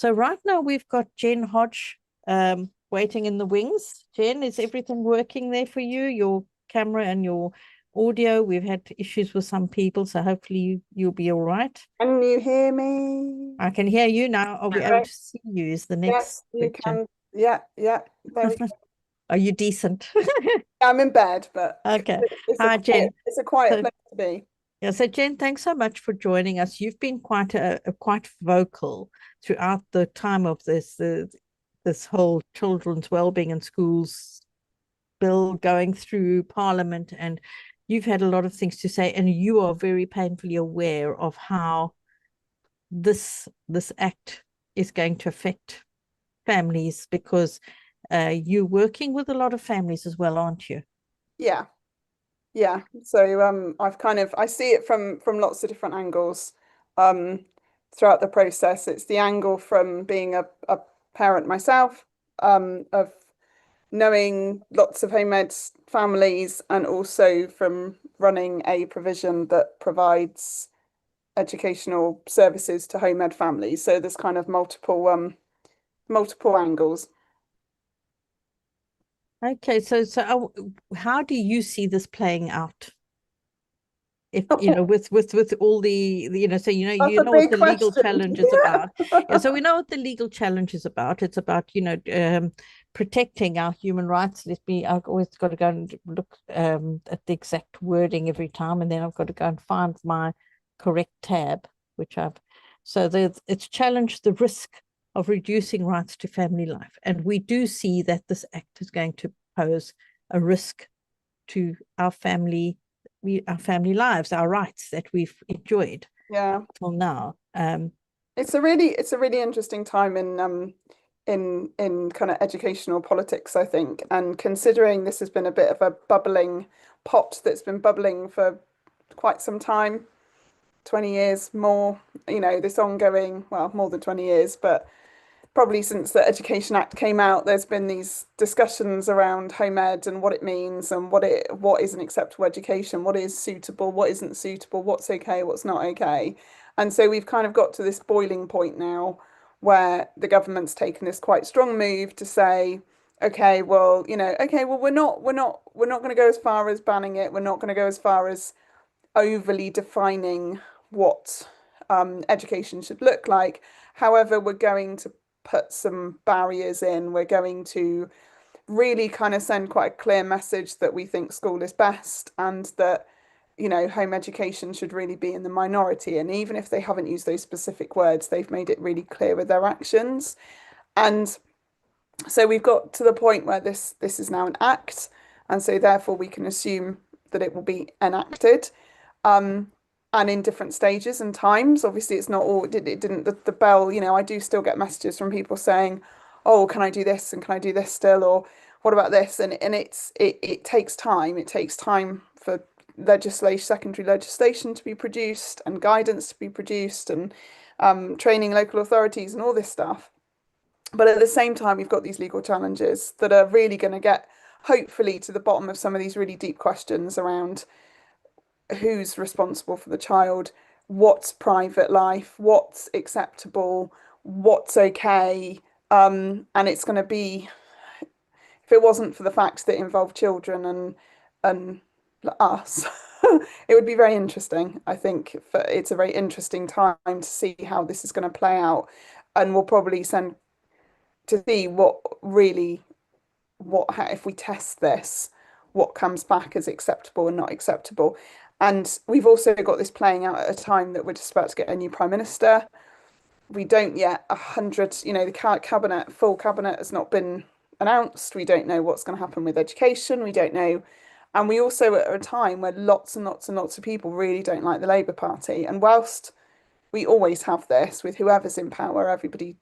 So right now we've got Jenn Hodge waiting in the wings. Jen, is everything working there for you? Your camera and your audio? We've had issues with some people, so hopefully you'll be all right. Can you hear me? I can hear you now. Are we able Right. to see you is the Yes, next you question. can. Yeah, yeah. There we go. Are you decent? I'm in bed, but Okay. it's a Hi, quiet, Jen. it's a quiet So place to be. yeah, so Jen, thanks so much for joining us. You've been quite vocal throughout the time of this whole children's wellbeing in schools bill going through Parliament, and you've had a lot of things to say, and you are very painfully aware of how this act is going to affect families because you're working with a lot of families as well, aren't you? Yeah, yeah. So I see it from lots of different angles um throughout the process. It's the angle from being a parent myself, of knowing lots of home ed families, and also from running a provision that provides educational services to home ed families. So there's kind of multiple angles. Okay, how do you see this playing out? If with all so That's you a know what big the legal question. challenge is about. Yeah, so we know what the legal challenge is about. It's about protecting our human rights. I've always got to go and look at the exact wording every time, and then I've got to go and find my correct tab, which I've so it's challenged the risk of reducing rights to family life, and we do see that this act is going to pose a risk to our family lives, our rights that we've enjoyed Yeah. till now. It's a really interesting time in kind of educational politics, I think. And considering this has been a bit of a bubbling pot that's been bubbling for quite some time, 20 years more, this ongoing, well, more than 20 years, but probably since the Education Act came out, there's been these discussions around home ed and what it means, and what is an acceptable education, what is suitable, what isn't suitable, what's okay, what's not okay. And so we've kind of got to this boiling point now where the government's taken this quite strong move to say, okay, well, we're not going to go as far as banning it. We're not going to go as far as overly defining what education should look like. However, we're going to put some barriers in. We're going to really kind of send quite a clear message that we think school is best, and that, home education should really be in the minority. And even if they haven't used those specific words, they've made it really clear with their actions. And so we've got to the point where this is now an act, and so therefore we can assume that it will be enacted, um, and in different stages and times. Obviously, it's not all, it didn't, the bell, I do still get messages from people saying, oh, can I do this? And can I do this still? Or what about this? And it takes time. It takes time for secondary legislation to be produced, and guidance to be produced, and training local authorities and all this stuff. But at the same time, we've got these legal challenges that are really going to get, hopefully, to the bottom of some of these really deep questions around who's responsible for the child, what's private life, what's acceptable, what's okay. And it's going to be, if it wasn't for the facts that involve children and us, it would be very interesting. I think it's a very interesting time to see how this is going to play out, and we'll probably send to see if we test this, what comes back as acceptable and not acceptable. And we've also got this playing out at a time that we're just about to get a new prime minister. We don't yet 100, the full cabinet has not been announced. We don't know what's going to happen with education. We don't know. And we also are at a time where lots and lots and lots of people really don't like the Labour Party. And whilst we always have this with whoever's in power, everybody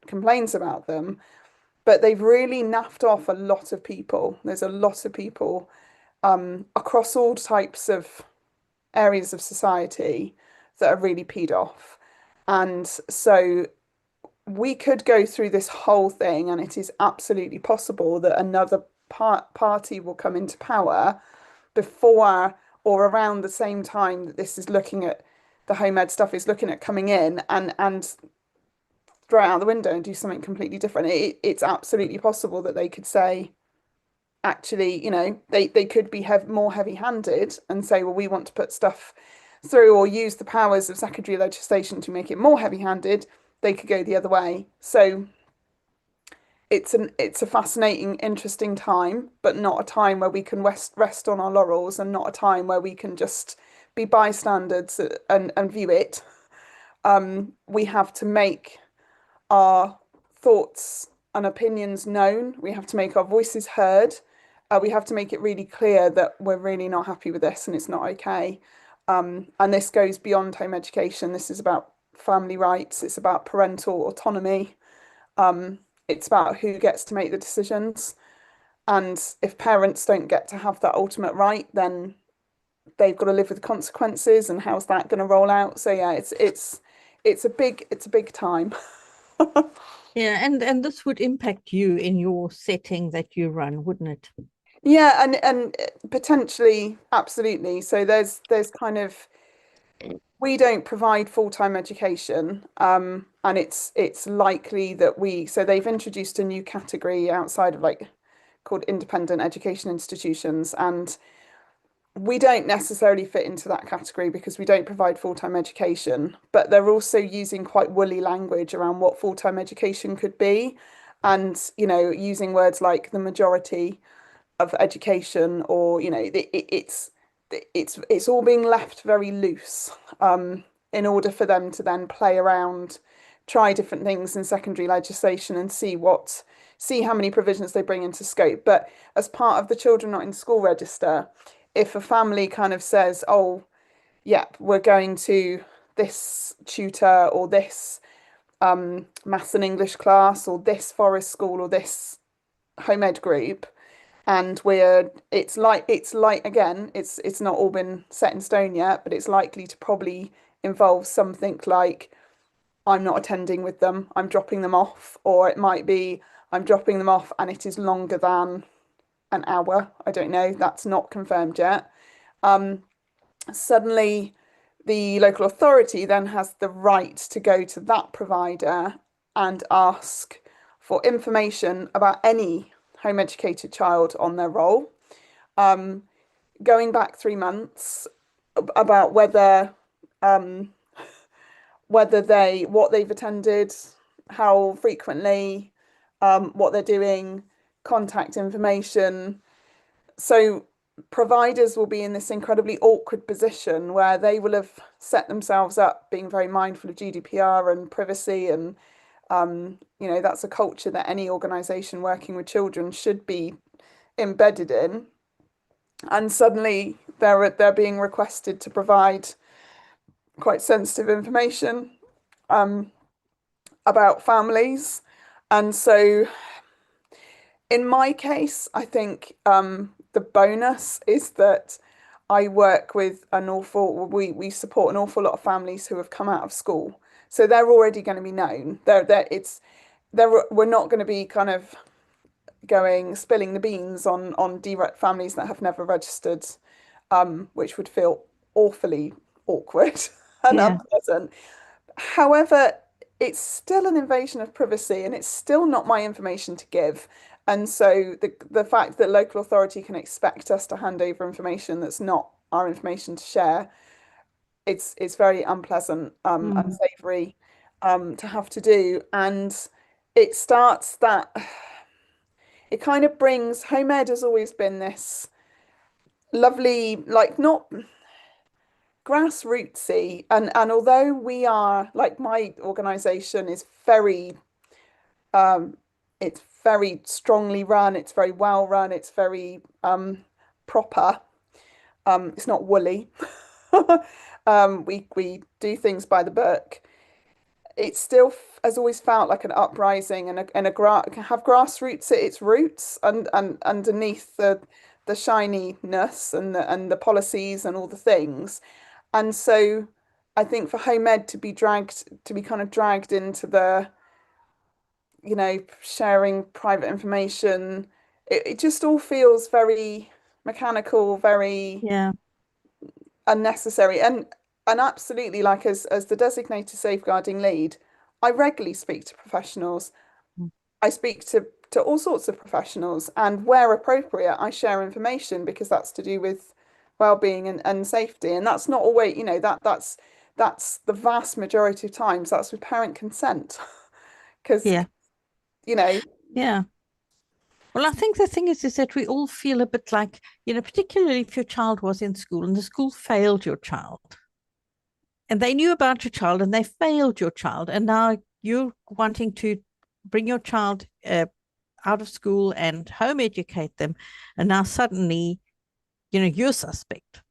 complains about them, but they've really naffed off a lot of people. There's a lot of people across all types of areas of society that are really peed off. And so we could go through this whole thing, and it is absolutely possible that another party will come into power before or around the same time that this is looking at the home ed stuff is looking at coming in, and throw it out the window and do something completely different. It's absolutely possible that they could say, actually, they could be more heavy-handed and say, well, we want to put stuff through or use the powers of secondary legislation to make it more heavy-handed. They could go the other way. So it's a fascinating, interesting time, but not a time where we can rest on our laurels, and not a time where we can just be bystanders and view it. We have to make our thoughts and opinions known. We have to make our voices heard. We have to make it really clear that we're really not happy with this and it's not okay. And this goes beyond home education. This is about family rights. It's about parental autonomy. It's about who gets to make the decisions. And if parents don't get to have that ultimate right, then they've got to live with the consequences. And how's that going to roll out? So yeah, it's a big time. Yeah, and this would impact you in your setting that you run, wouldn't it? Yeah, and potentially, absolutely. So there's kind of, we don't provide full-time education, and it's likely that so they've introduced a new category outside of like called independent education institutions, and we don't necessarily fit into that category because we don't provide full-time education, but they're also using quite woolly language around what full-time education could be, and using words like the majority of education, or it's all being left very loose, in order for them to then play around, try different things in secondary legislation and see how many provisions they bring into scope. But as part of the children not in school register, if a family kind of says, oh, yeah, we're going to this tutor or this maths and English class or this forest school or this home ed group, and it's like again, it's not all been set in stone yet, but it's likely to probably involve something like, I'm not attending with them, I'm dropping them off, or it might be, I'm dropping them off and it is longer than an hour. I don't know, that's not confirmed yet. Suddenly the local authority then has the right to go to that provider and ask for information about any home educated child on their roll, going back 3 months, about um, what they've attended, how frequently, what they're doing, contact information. So providers will be in this incredibly awkward position where they will have set themselves up being very mindful of GDPR and privacy, and that's a culture that any organization working with children should be embedded in. And suddenly they're being requested to provide quite sensitive information, um, about families. And so in my case, I think, the bonus is that I work with we support an awful lot of families who have come out of school. So they're already going to be known. We're not going to be kind of going spilling the beans on families that have never registered, which would feel awfully awkward and Yeah. unpleasant. However, it's still an invasion of privacy and it's still not my information to give. And so the fact that local authority can expect us to hand over information that's not our information to share, it's very unpleasant, Mm. unsavory, to have to do. And it starts that it kind of brings home ed has always been this lovely, like, not grassrootsy, and although we are, like, my organization is very, um it's very strongly run, it's very well run, it's very proper, it's not woolly. We do things by the book. It still has always felt like an uprising, can have grassroots at its roots, and underneath the shininess and the policies and all the things. And so I think for home ed to be kind of dragged into the, sharing private information, it just all feels very mechanical, very Yeah. unnecessary. And absolutely, like, as the designated safeguarding lead, I regularly speak to professionals. Mm. I speak to all sorts of professionals, and where appropriate, I share information because that's to do with well-being and safety. And that's not always, you know, that's the vast majority of times that's with parent consent. Because, Yeah. you know, Yeah. Well, I think the thing is that we all feel a bit like, particularly if your child was in school and the school failed your child, and they knew about your child and they failed your child, and now you're wanting to bring your child out of school and home educate them, and now suddenly, you're suspect,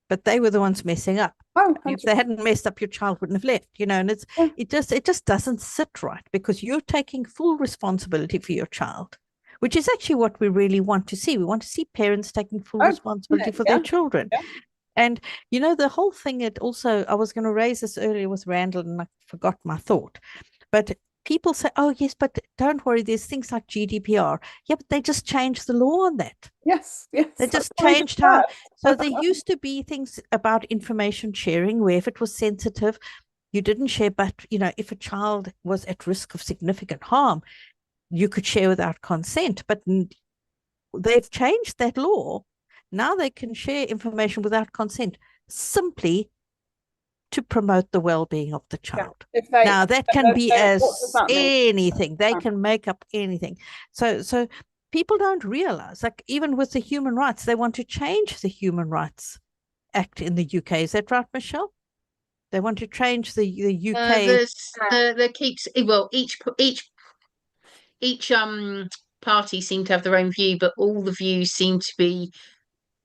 but they were the ones messing up. oh, If they 100%. hadn't messed up, your child wouldn't have left, and it just doesn't sit right, because you're taking full responsibility for your child, which is actually what we really want to see. We want to see parents taking full Oh, responsibility for their yeah, children. yeah. And the whole thing, it also, I was going to raise this earlier with Randall and I forgot my thought. But people say, oh, yes, but don't worry, there's things like GDPR. Yeah, but they just changed the law on that. Yes, yes, They that's just what I just changed how. So said. there used to be things about information sharing where if it was sensitive, you didn't share. But, if a child was at risk of significant harm, you could share without consent. But they've changed that law. Now they can share information without consent, simply to promote the well-being of the Yeah. child. If they, Now that can be what does as that mean? anything. They Oh, can make up anything. So people don't realize, like, even with the human rights, they want to change the Human Rights Act in the UK. Is that right, Michelle? They want to change the UK. There keeps well each party seem to have their own view, but all the views seem to be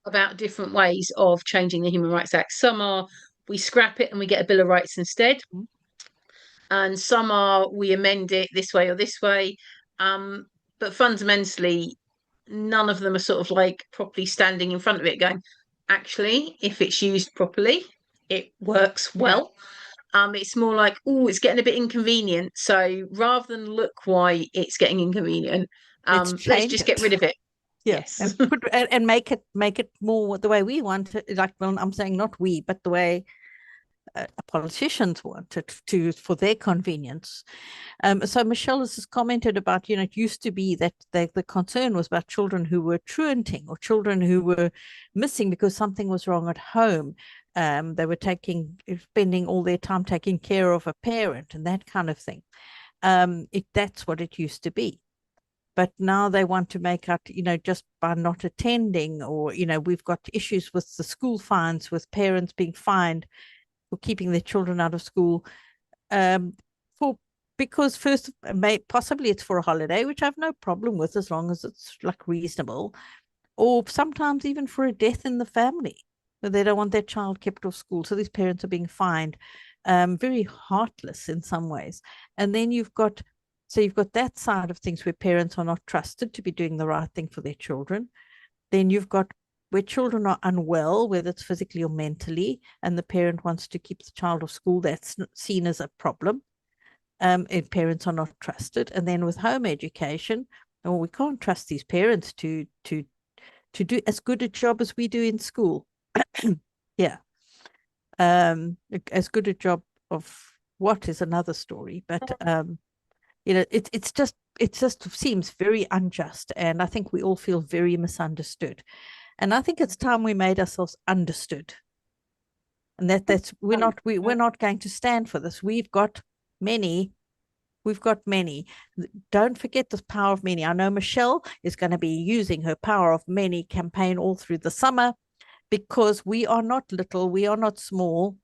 about different ways of changing the Human Rights Act. Some are we scrap it and we get a Bill of Rights instead, and some are we amend it this way or this way. But fundamentally, none of them are sort of like properly standing in front of it going, actually, if it's used properly, it works well. It's more like, oh, it's getting a bit inconvenient. So rather than look why it's getting inconvenient, Let's let's change just get it. rid of it. Yeah, Yes. and make it more the way we want it. Like, well, I'm saying not we, but the way politicians want it to, for their convenience. So Michelle has just commented about, it used to be that the concern was about children who were truanting or children who were missing because something was wrong at home. They were spending all their time taking care of a parent and that kind of thing. That's what it used to be. But now they want to make out, just by not attending, or, we've got issues with the school fines, with parents being fined for keeping their children out of school. For Because first, possibly it's for a holiday, which I have no problem with as long as it's like reasonable, or sometimes even for a death in the family, where they don't want their child kept off school. So these parents are being fined, very heartless in some ways. And then you've got that side of things where parents are not trusted to be doing the right thing for their children. Then you've got where children are unwell, whether it's physically or mentally, and the parent wants to keep the child off school. That's seen as a problem. And parents are not trusted. And then with home education, well, we can't trust these parents to do as good a job as we do in school. Yeah. As good a job of what is another story, but it just seems very unjust, and I think we all feel very misunderstood. And I think it's time we made ourselves understood, and we're not going to stand for this. We've got many. Don't forget the power of many. I know Michelle is going to be using her power of many campaign all through the summer, because we are not little, we are not small.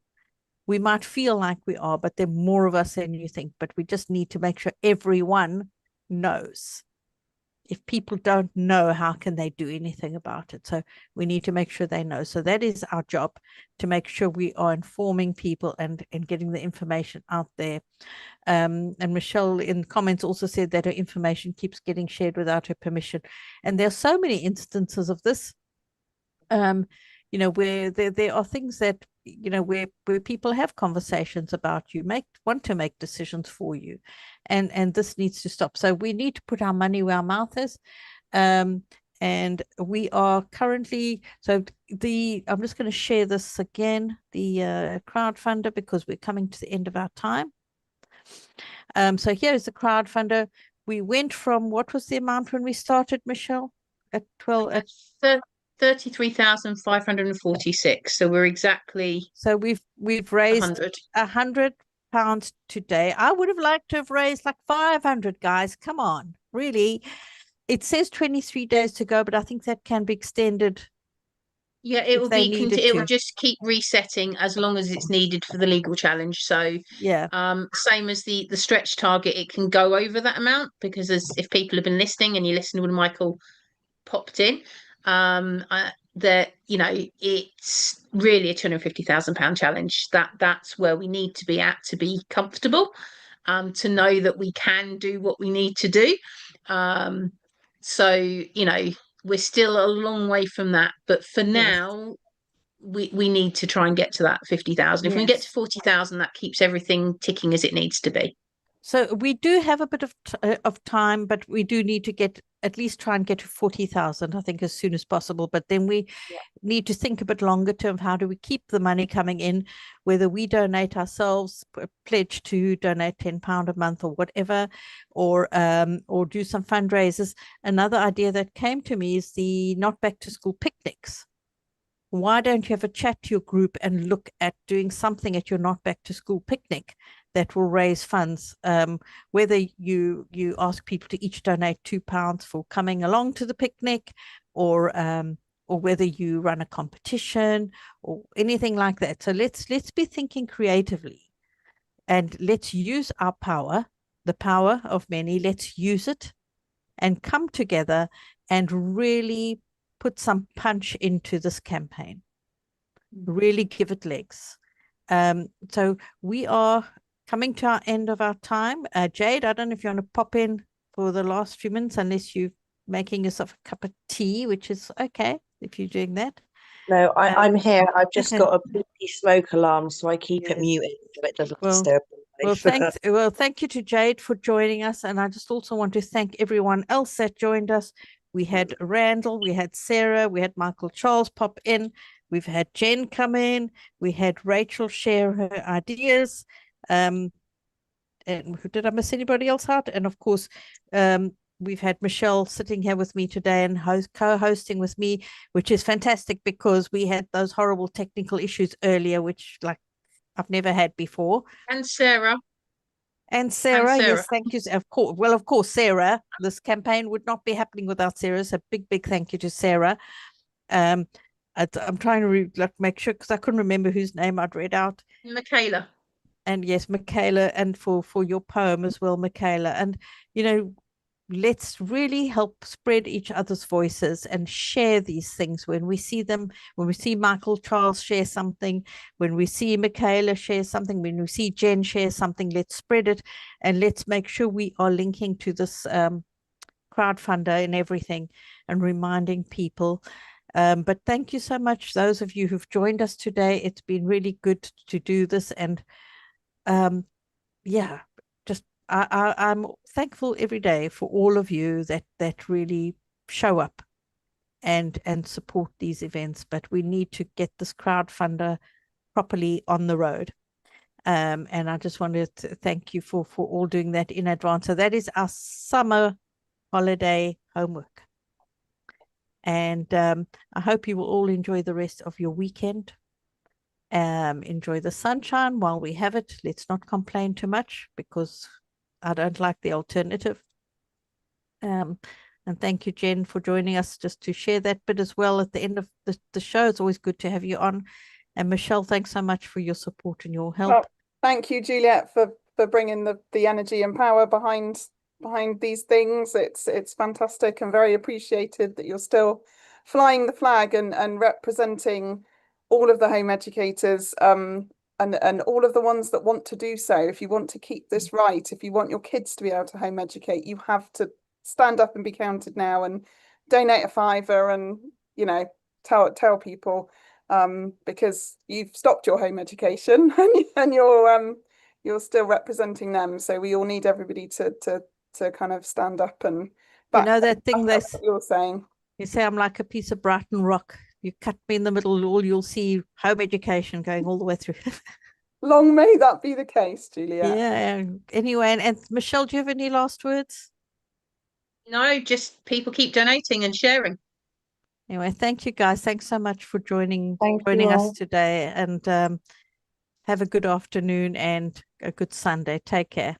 We might feel like we are, but there are more of us than you think. But we just need to make sure everyone knows. If people don't know, how can they do anything about it? So we need to make sure they know. So that is our job, to make sure we are informing people and getting the information out there. And Michelle in comments also said that her information keeps getting shared without her permission. And there are so many instances of this, where there are things that, where people have conversations about you, want to make decisions for you, and this needs to stop. So we need to put our money where our mouth is. And we are currently, I'm just going to share this again, the crowdfunder, because we're coming to the end of our time. So here's the crowdfunder. We went from, what was the amount when we started, Michelle? At 12, at 33,546. So we're exactly so we've raised 100. £100 today. I would have liked to have raised like 500, guys. Come on, really. It says 23 days to go, but I think that can be extended. Yeah, it if will they be needed it will to. just keep resetting as long as it's needed for the legal challenge. So Yeah. Same as the stretch target, it can go over that amount because if people have been listening and you listened when Michael popped in, that it's really a £250,000 challenge. That's where we need to be at to be comfortable, to know that we can do what we need to do. So we're still a long way from that, but for now we need to try and get to that 50,000. If we can get to 40,000, that keeps everything ticking as it needs to be. So we do have a bit of time, but we do need to at least try and get to 40,000, I think, as soon as possible. But then we need to think a bit longer term. How do we keep the money coming in? Whether we donate ourselves, pledge to donate £10 a month or whatever, or do some fundraisers. Another idea that came to me is the not back to school picnics. Why don't you have a chat to your group and look at doing something at your not back to school picnic that will raise funds, whether you ask people to each donate £2 for coming along to the picnic, or whether you run a competition or anything like that. So let's be thinking creatively, and let's use our power, the power of many. Let's use it and come together and really put some punch into this campaign, really give it legs. So we are coming to our end of our time. Jade, I don't know if you want to pop in for the last few minutes, unless you're making yourself a cup of tea, which is okay if you're doing that. No, I'm here. I've just got a bloody smoke alarm, so I keep it muted so it doesn't disturb me. Well, thank you to Jade for joining us, and I just also want to thank everyone else that joined us. We had Randall, we had Sarah, we had Michael Charles pop in, we've had Jen come in, we had Rachel share her ideas. And did I miss anybody else out? And of course, we've had Michelle sitting here with me today and co-hosting with me, which is fantastic because we had those horrible technical issues earlier, which I've never had before. And Sarah. Yes, thank you. Of course, Sarah. This campaign would not be happening without Sarah. So big thank you to Sarah. I'm trying to make sure, because I couldn't remember whose name I'd read out. Michaela. And yes, Michaela, and for your poem as well, Michaela. And let's really help spread each other's voices and share these things when we see them, when we see Michael Charles share something, when we see Michaela share something, when we see Jen share something. Let's spread it, and let's make sure we are linking to this crowdfunder and everything, and reminding people. But thank you so much, those of you who've joined us today. It's been really good to do this, and I'm thankful every day for all of you that really show up and support these events. But we need to get this crowdfunder properly on the road. And I just wanted to thank you for all doing that in advance. So that is our summer holiday homework. And I hope you will all enjoy the rest of your weekend. Enjoy the sunshine while we have it. Let's not complain too much, because I don't like the alternative. And thank you, Jen, for joining us just to share that bit as well at the end of the show. It's always good to have you on. And Michelle, thanks so much for your support and your help. Well, thank you, Juliet, for bringing the energy and power behind these things. It's fantastic and very appreciated that you're still flying the flag and representing all of the home educators, and all of the ones that want to do so. If you want to keep this right, if you want your kids to be able to home educate, you have to stand up and be counted now, and donate a £5 and tell people, because you've stopped your home education and you're still representing them. So we all need everybody to kind of stand up and back, that thing what you're saying. You say I'm like a piece of Brighton rock. You cut me in the middle, you'll see home education going all the way through. Long may that be the case, Julia. Yeah. Anyway, and Michelle, do you have any last words? No, just people keep donating and sharing. Anyway, thank you guys. Thanks so much for joining Thank you us all. today, and have a good afternoon and a good Sunday. Take care.